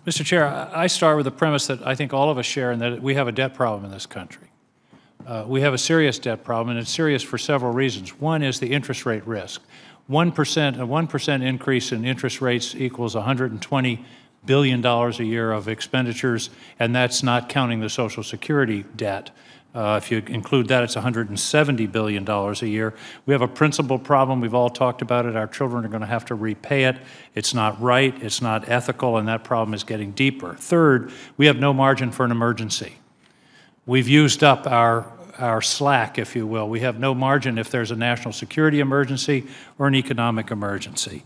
Mr. Chair, I start with the premise that I think all of us share in that we have a debt problem in this country. We have a serious debt problem, and it's serious for several reasons. One is the interest rate risk. 1%, a 1% increase in interest rates equals $120 billion a year of expenditures, and that's not counting the Social Security debt. If you include that, it's $170 billion a year. We have a principal problem. We've all talked about it. Our children are going to have to repay it. It's not right. It's not ethical, and that problem is getting deeper. Third, we have no margin for an emergency. We've used up our slack, if you will. We have no margin if there's a national security emergency or an economic emergency.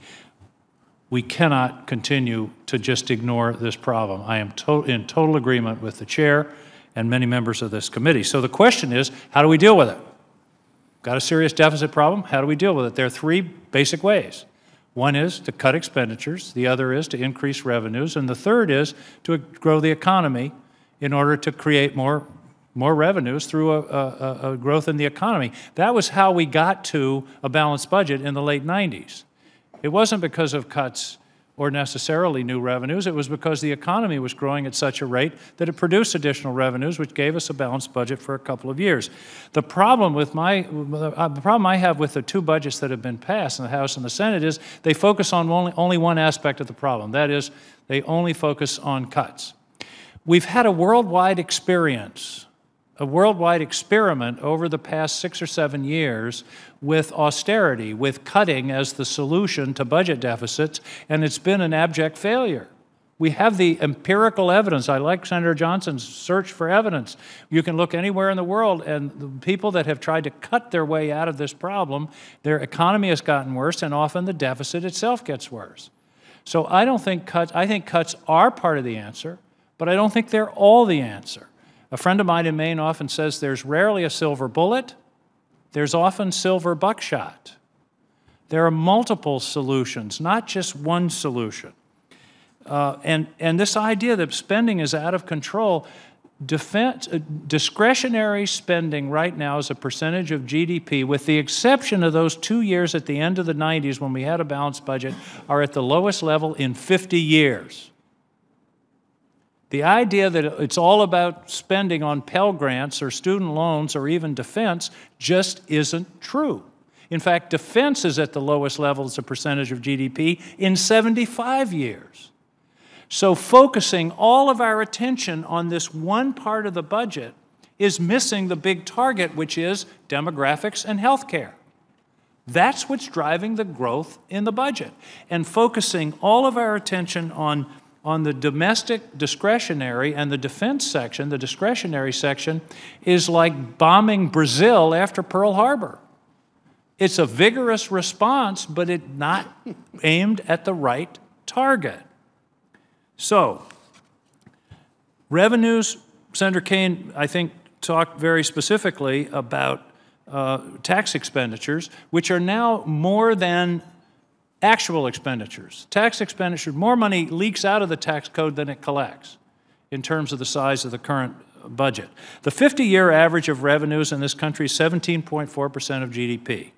We cannot continue to just ignore this problem. I am in total agreement with the chair and many members of this committee. So the question is, how do we deal with it? Got a serious deficit problem? How do we deal with it? There are three basic ways. One is to cut expenditures, the other is to increase revenues, and the third is to grow the economy in order to create more revenues through a growth in the economy. That was how we got to a balanced budget in the late 90s. It wasn't because of cuts or necessarily new revenues. It was because the economy was growing at such a rate that it produced additional revenues, which gave us a balanced budget for a couple of years. The problem I have with the two budgets that have been passed in the House and the Senate is they focus on only one aspect of the problem. That is, they only focus on cuts. We've had a worldwide experience, a worldwide experiment over the past 6 or 7 years with austerity, with cutting as the solution to budget deficits, and it's been an abject failure. We have the empirical evidence. I like Senator Johnson's search for evidence. You can look anywhere in the world, and the people that have tried to cut their way out of this problem, their economy has gotten worse, and often the deficit itself gets worse. So I think cuts are part of the answer, but I don't think they're all the answer. A friend of mine in Maine often says there's rarely a silver bullet, there's often silver buckshot. There are multiple solutions, not just one solution. And this idea that spending is out of control, discretionary spending right now as a percentage of GDP, with the exception of those 2 years at the end of the 90s when we had a balanced budget, are at the lowest level in 50 years. The idea that it's all about spending on Pell Grants or student loans or even defense just isn't true. In fact, defense is at the lowest level as a percentage of GDP in 75 years. So focusing all of our attention on this one part of the budget is missing the big target, which is demographics and health care. That's what's driving the growth in the budget. And focusing all of our attention on the domestic discretionary and the defense section, the discretionary section, is like bombing Brazil after Pearl Harbor. It's a vigorous response, but it's not aimed at the right target. So, revenues, Senator Kaine, I think, talked very specifically about tax expenditures, which are now more than actual expenditures. Tax expenditures, more money leaks out of the tax code than it collects in terms of the size of the current budget. The 50-year average of revenues in this country is 17.4% of GDP.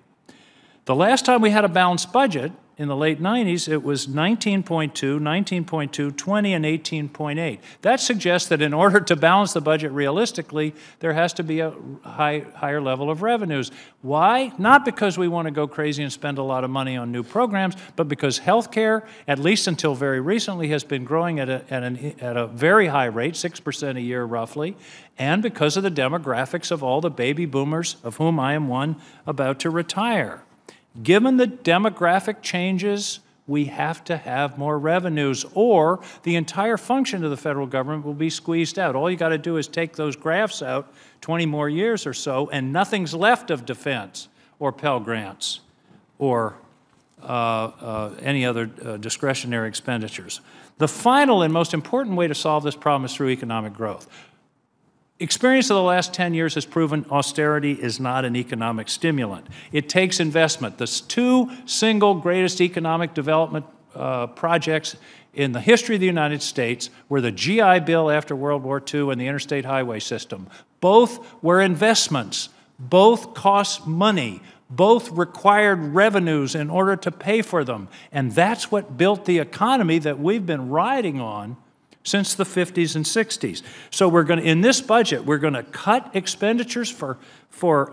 The last time we had a balanced budget, in the late 90s, it was 19.2, 19.2, 20, and 18.8. That suggests that in order to balance the budget realistically, there has to be a higher level of revenues. Why? Not because we want to go crazy and spend a lot of money on new programs, but because health care, at least until very recently, has been growing at a very high rate, 6% a year roughly, and because of the demographics of all the baby boomers, of whom I am one, about to retire. Given the demographic changes, we have to have more revenues, or the entire function of the federal government will be squeezed out. All you got to do is take those graphs out 20 more years or so, and nothing's left of defense or Pell Grants or any other discretionary expenditures. The final and most important way to solve this problem is through economic growth. Experience of the last 10 years has proven austerity is not an economic stimulant. It takes investment. The two single greatest economic development projects in the history of the United States were the GI Bill after World War II and the interstate highway system. Both were investments. Both cost money. Both required revenues in order to pay for them. And that's what built the economy that we've been riding on since the 50s and 60s. So we're going to, in this budget, we're going to cut expenditures for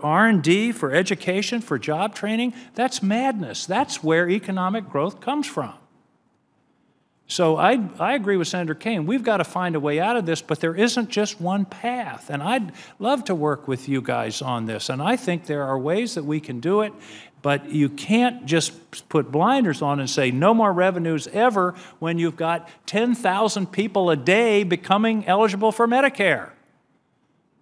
R&D, for education, for job training. That's madness. That's where economic growth comes from. So I agree with Senator Kaine. We've got to find a way out of this, but there isn't just one path. And I'd love to work with you guys on this. And I think there are ways that we can do it, but you can't just put blinders on and say no more revenues ever when you've got 10,000 people a day becoming eligible for Medicare.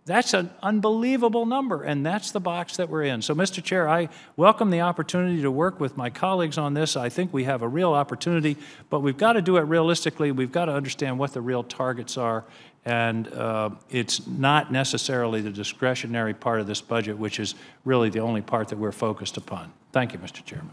That's an unbelievable number, and that's the box that we're in. So, Mr. Chair, I welcome the opportunity to work with my colleagues on this. I think we have a real opportunity, but we've got to do it realistically. We've got to understand what the real targets are, and it's not necessarily the discretionary part of this budget, which is really the only part that we're focused upon. Thank you, Mr. Chairman.